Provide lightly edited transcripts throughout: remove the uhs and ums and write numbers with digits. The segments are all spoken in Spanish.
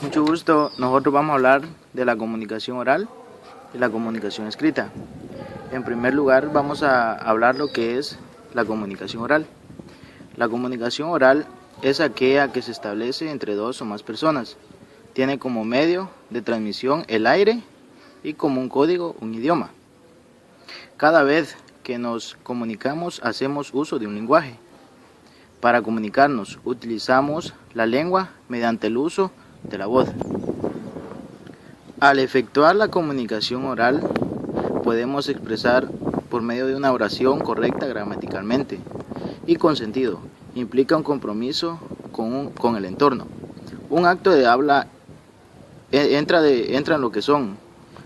Mucho gusto, nosotros vamos a hablar de la comunicación oral y la comunicación escrita. En primer lugar vamos a hablar lo que es la comunicación oral. La comunicación oral es aquella que se establece entre dos o más personas. Tiene como medio de transmisión el aire y como un código un idioma. Cada vez que nos comunicamos hacemos uso de un lenguaje. Para comunicarnos utilizamos la lengua mediante el uso de la voz. Al efectuar la comunicación oral podemos expresar por medio de una oración correcta gramaticalmente y con sentido. Implica un compromiso con el entorno. Un acto de habla entra en lo que son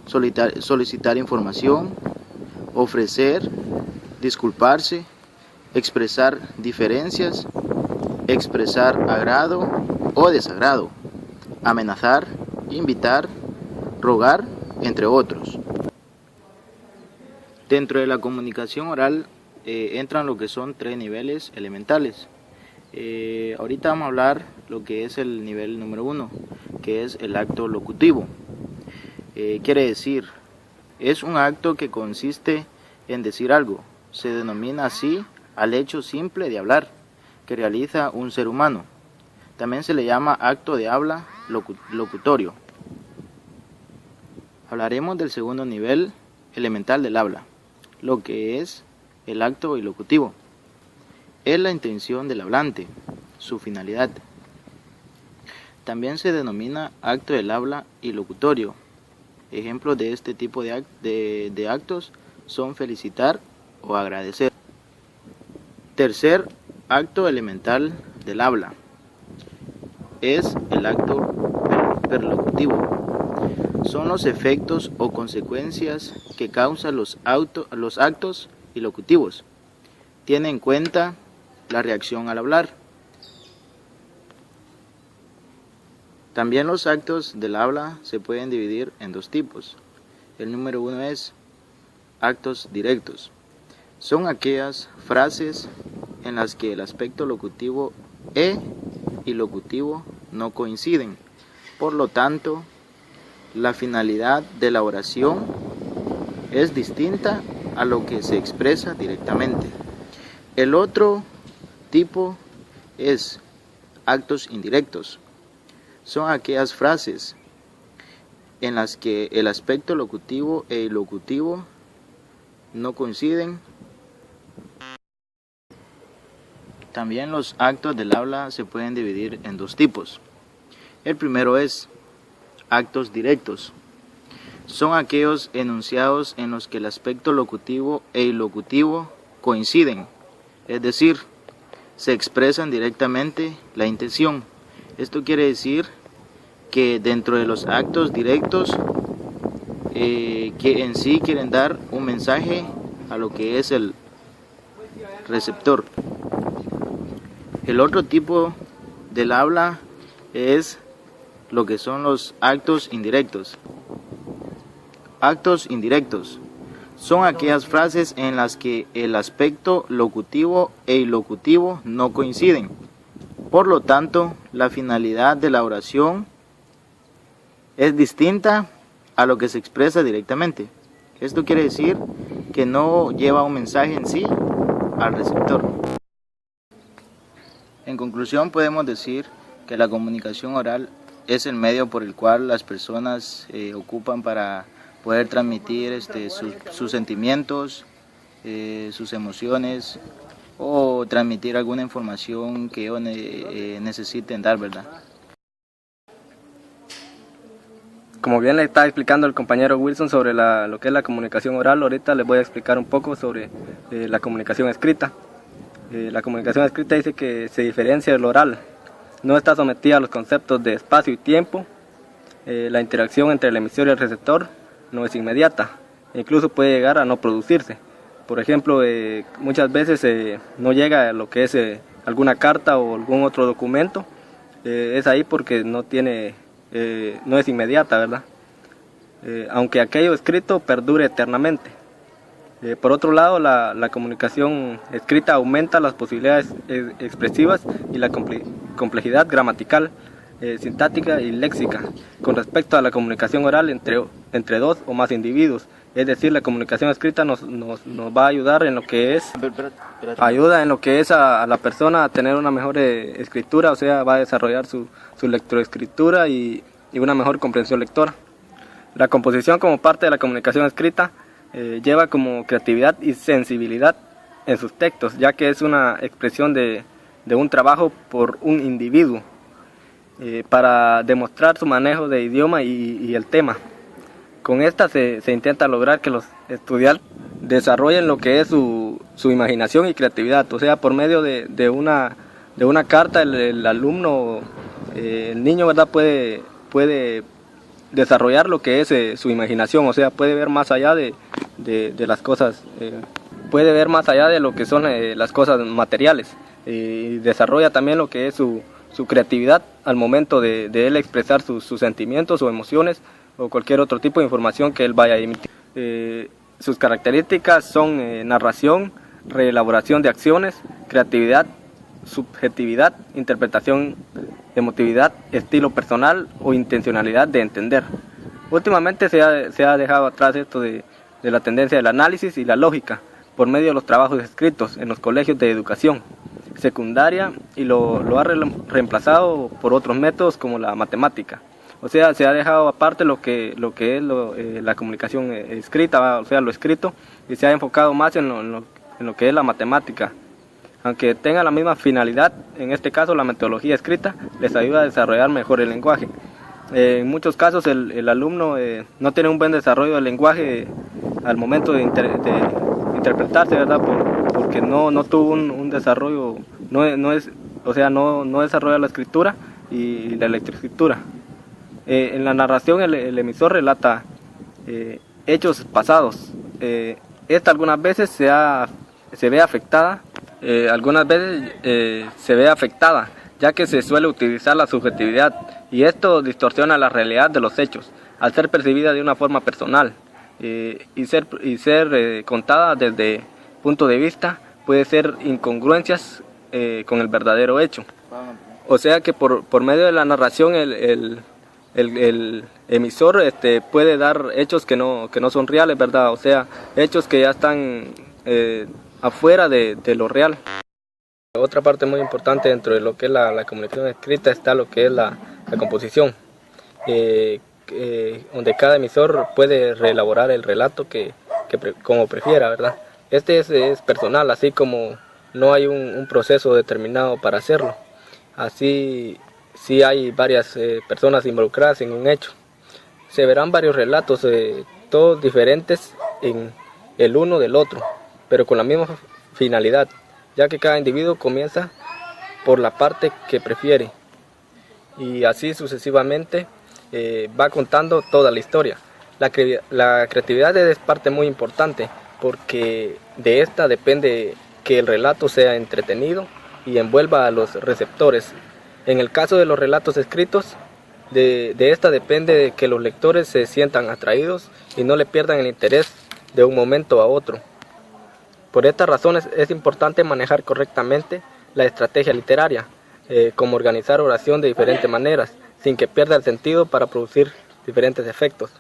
solicitar información, ofrecer, disculparse, expresar diferencias, expresar agrado o desagrado, amenazar, invitar, rogar, entre otros. Dentro de la comunicación oral entran lo que son 3 niveles elementales. Ahorita vamos a hablar lo que es el nivel número 1, que es el acto locutivo. Quiere decir, es un acto que consiste en decir algo. Se denomina así al hecho simple de hablar que realiza un ser humano. También se le llama acto de habla locutorio. Hablaremos del segundo nivel elemental del habla, lo que es el acto ilocutivo. Es la intención del hablante, su finalidad. También se denomina acto del habla ilocutorio. Ejemplos de este tipo de actos son felicitar o agradecer. Tercer acto elemental del habla es el acto perlocutivo. Son los efectos o consecuencias que causan los actos ilocutivos. Tiene en cuenta la reacción al hablar. También los actos del habla se pueden dividir en 2 tipos. El número 1 es actos directos. Son aquellas frases en las que el aspecto locutivo y locutivo no coinciden. Por lo tanto, la finalidad de la oración es distinta a lo que se expresa directamente. El otro tipo es actos indirectos. Son aquellas frases en las que el aspecto locutivo e ilocutivo no coinciden. También los actos del habla se pueden dividir en 2 tipos. El primero es actos directos. Son aquellos enunciados en los que el aspecto locutivo e ilocutivo coinciden, es decir, se expresan directamente la intención. Esto quiere decir que dentro de los actos directos que en sí quieren dar un mensaje a lo que es el receptor. El otro tipo del habla es lo que son los actos indirectos. Actos indirectos son aquellas frases en las que el aspecto locutivo e ilocutivo no coinciden. Por lo tanto, la finalidad de la oración es distinta a lo que se expresa directamente. Esto quiere decir que no lleva un mensaje en sí al receptor. En conclusión, podemos decir que la comunicación oral es el medio por el cual las personas ocupan para poder transmitir sus sentimientos, sus emociones o transmitir alguna información que ellos necesiten dar, ¿verdad? Como bien le está explicando el compañero Wilson sobre lo que es la comunicación oral, ahorita les voy a explicar un poco sobre la comunicación escrita. La comunicación escrita dice que se diferencia del oral. No está sometida a los conceptos de espacio y tiempo. La interacción entre el emisor y el receptor no es inmediata. Incluso puede llegar a no producirse. Por ejemplo, muchas veces no llega a lo que es alguna carta o algún otro documento. Es ahí porque no es inmediata, ¿verdad? Aunque aquello escrito perdure eternamente. Por otro lado, la comunicación escrita aumenta las posibilidades expresivas y la complejidad gramatical. sintáctica y léxica con respecto a la comunicación oral entre dos o más individuos. Es decir, la comunicación escrita nos va a ayudar en lo que es ayuda en lo que es a la persona a tener una mejor escritura, o sea, va a desarrollar su lectoescritura y una mejor comprensión lectora. La composición como parte de la comunicación escrita lleva como creatividad y sensibilidad en sus textos, ya que es una expresión de un trabajo por un individuo para demostrar su manejo de idioma y el tema. Con esta se intenta lograr que los estudiantes desarrollen lo que es su imaginación y creatividad, o sea, por medio de una carta el alumno, el niño, ¿verdad?, puede desarrollar lo que es su imaginación, o sea, puede ver más allá de las cosas, puede ver más allá de lo que son las cosas materiales, y desarrolla también lo que es su creatividad al momento de él expresar sus sentimientos o emociones o cualquier otro tipo de información que él vaya a emitir. Sus características son narración, reelaboración de acciones, creatividad, subjetividad, interpretación, emotividad, estilo personal o intencionalidad de entender. Últimamente se ha dejado atrás esto de la tendencia del análisis y la lógica por medio de los trabajos escritos en los colegios de educación secundaria y lo ha reemplazado por otros métodos como la matemática. O sea, se ha dejado aparte lo que es la comunicación escrita, o sea, lo escrito, y se ha enfocado más en lo que es la matemática. Aunque tenga la misma finalidad, en este caso la metodología escrita les ayuda a desarrollar mejor el lenguaje. En muchos casos el alumno no tiene un buen desarrollo del lenguaje al momento de interpretarse, ¿verdad? Porque no tuvo un desarrollo, no desarrolla la escritura y la lectoescritura. En la narración el emisor relata hechos pasados. Esta algunas veces se ve afectada, ya que se suele utilizar la subjetividad y esto distorsiona la realidad de los hechos al ser percibida de una forma personal y ser contada desde punto de vista puede ser incongruencias con el verdadero hecho. O sea que por medio de la narración el emisor puede dar hechos que no son reales, ¿verdad? O sea, hechos que ya están afuera de lo real. Otra parte muy importante dentro de lo que es la comunicación escrita está lo que es la composición, donde cada emisor puede reelaborar el relato como prefiera, ¿verdad? Este es personal, así como no hay un proceso determinado para hacerlo. Así sí hay varias personas involucradas en un hecho. Se verán varios relatos, todos diferentes en el uno del otro, pero con la misma finalidad, ya que cada individuo comienza por la parte que prefiere y así sucesivamente va contando toda la historia. La creatividad es parte muy importante porque de esta depende que el relato sea entretenido y envuelva a los receptores. En el caso de los relatos escritos, de esta depende de que los lectores se sientan atraídos y no le pierdan el interés de un momento a otro. Por estas razones es importante manejar correctamente la estrategia literaria, como organizar oración de diferentes maneras, sin que pierda el sentido para producir diferentes efectos.